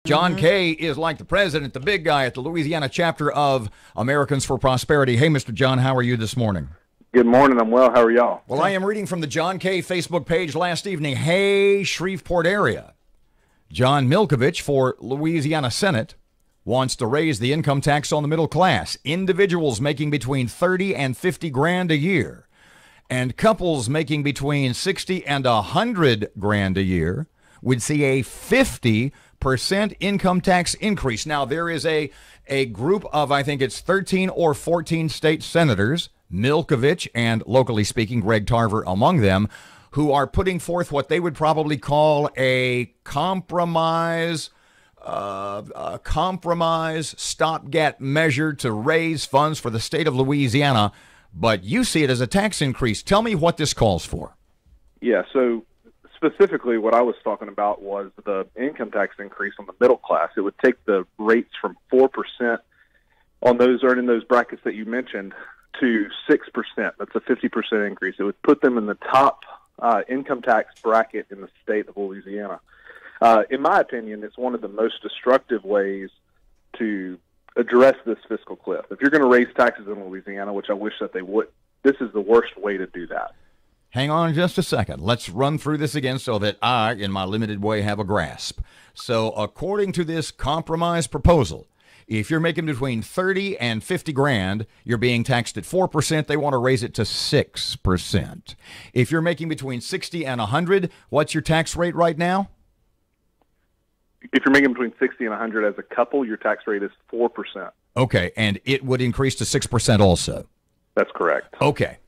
John Kay is like the president, the big guy at the Louisiana Chapter of Americans for Prosperity. Hey, Mr. John, how are you this morning? Good morning. I'm well. How are y'all? Well, I am reading from the John Kay Facebook page last evening. Hey, Shreveport area. John Milkovich for Louisiana Senate wants to raise the income tax on the middle class. Individuals making between 30 and 50 grand a year, and couples making between 60 and 100 grand a year would see a 50% income tax increase. Now, there is a group of, I think it's 13 or 14 state senators, Milkovich and, locally speaking, Greg Tarver among them, who are putting forth what they would probably call a compromise stopgap measure to raise funds for the state of Louisiana. But you see it as a tax increase. Tell me what this calls for. Yeah, so specifically what I was talking about was the income tax increase on the middle class. It would take the rates from 4% on those earning those brackets that you mentioned to 6%. That's a 50% increase. It would put them in the top income tax bracket in the state of Louisiana. In my opinion, it's one of the most destructive ways to address this fiscal cliff. If you're going to raise taxes in Louisiana, which I wish that they would, this is the worst way to do that. Hang on just a second. Let's run through this again so that I, in my limited way, have a grasp. So according to this compromise proposal, if you're making between 30 and 50 grand, you're being taxed at 4%. They want to raise it to 6%. If you're making between 60 and 100, what's your tax rate right now? If you're making between 60 and 100 as a couple, your tax rate is 4%. Okay, and it would increase to 6% also. That's correct. Okay.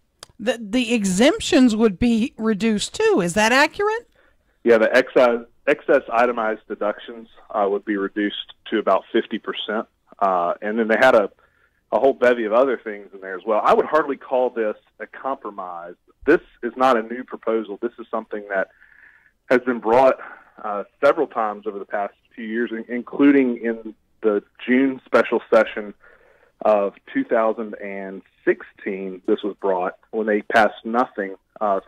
The exemptions would be reduced too. Is that accurate? Yeah, the excess itemized deductions would be reduced to about 50%. And then they had a whole bevy of other things in there as well. I would hardly call this a compromise. This is not a new proposal. This is something that has been brought several times over the past few years, including in the June special session of 2016. This was brought when they passed nothing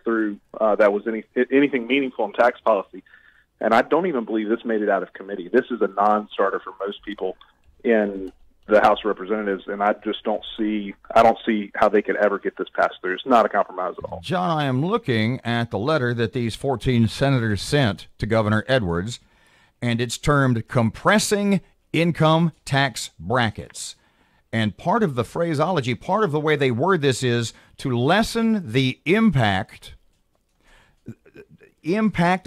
through that was anything meaningful in tax policy. And I don't even believe this made it out of committee. This is a non-starter for most people in the House of Representatives, and I don't see how they could ever get this passed through. It's not a compromise at all. John, I am looking at the letter that these 14 senators sent to Governor Edwards, and it's termed compressing income tax brackets. And part of the phraseology, part of the way they word this is to lessen the impact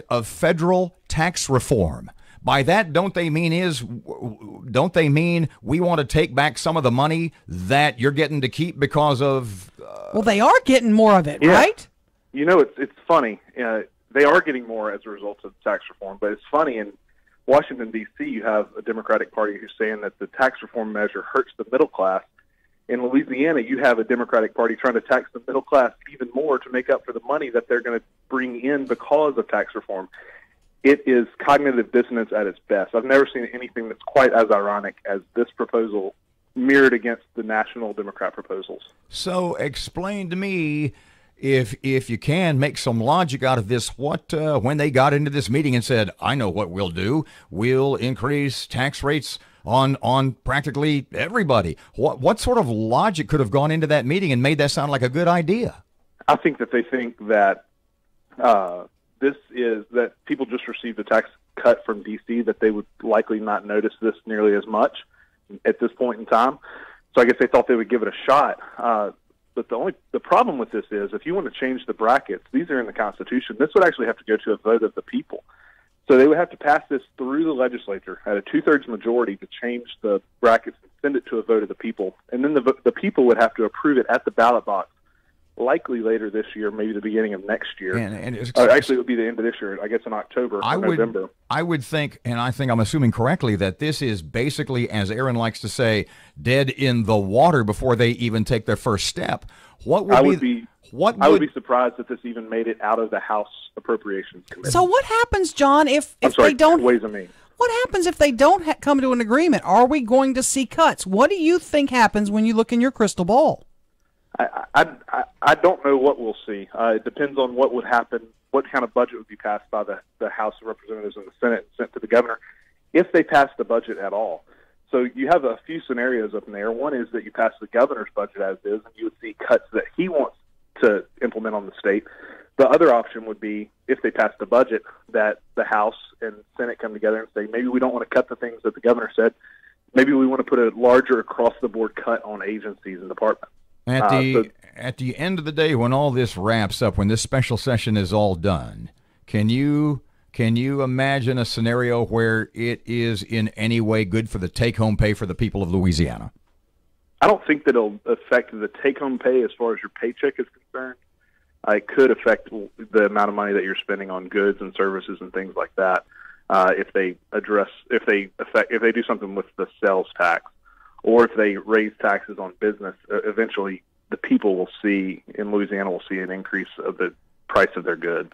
of federal tax reform. By that, don't they mean we want to take back some of the money that you're getting to keep because of... Well, they are getting more of it, yeah. Right? You know, it's funny. They are getting more as a result of tax reform, but it's funny. In Washington, D.C., you have a Democratic Party who's saying that the tax reform measure hurts the middle class. In Louisiana, you have a Democratic Party trying to tax the middle class even more to make up for the money that they're going to bring in because of tax reform. It is cognitive dissonance at its best. I've never seen anything that's quite as ironic as this proposal mirrored against the national Democrat proposals. So explain to me, if you can, make some logic out of this, what when they got into this meeting and said, I know what we'll do. We'll increase tax rates on practically everybody. What sort of logic could have gone into that meeting and made that sound like a good idea? I think that they think that this is that people just received a tax cut from D.C., that they would likely not notice this nearly as much at this point in time. So I guess they thought they would give it a shot. But the problem with this is, if you want to change the brackets, these are in the Constitution. This would actually have to go to a vote of the people. So they would have to pass this through the legislature at a 2/3 majority to change the brackets and send it to a vote of the people. And then the people would have to approve it at the ballot box, likely later this year, maybe the beginning of next year. Actually, it would be the end of this year, I guess in October or November. I would think, and I think I'm assuming correctly, that this is basically, as Erin likes to say, dead in the water before they even take their first step. I would be surprised if this even made it out of the House Appropriations Committee. So what happens, John, if they don't... What happens if they don't come to an agreement? Are we going to see cuts? What do you think happens when you look in your crystal ball? I don't know what we'll see. It depends on what would happen, what kind of budget would be passed by the House of Representatives and the Senate and sent to the governor. if they pass the budget at all. So you have a few scenarios up in there. One is that you pass the governor's budget as is, and you would see cuts that he wants to implement on the state. The other option would be, if they pass the budget, that the House and Senate come together and say, maybe we don't want to cut the things that the governor said. Maybe we want to put a larger across-the-board cut on agencies and departments. At the end of the day, when all this wraps up, when this special session is all done, can you imagine a scenario where it is in any way good for the take-home pay for the people of Louisiana? I don't think that it'll affect the take-home pay as far as your paycheck is concerned. It could affect the amount of money that you're spending on goods and services and things like that. If they do something with the sales tax, or if they raise taxes on business, eventually the people in Louisiana will see an increase of the price of their goods.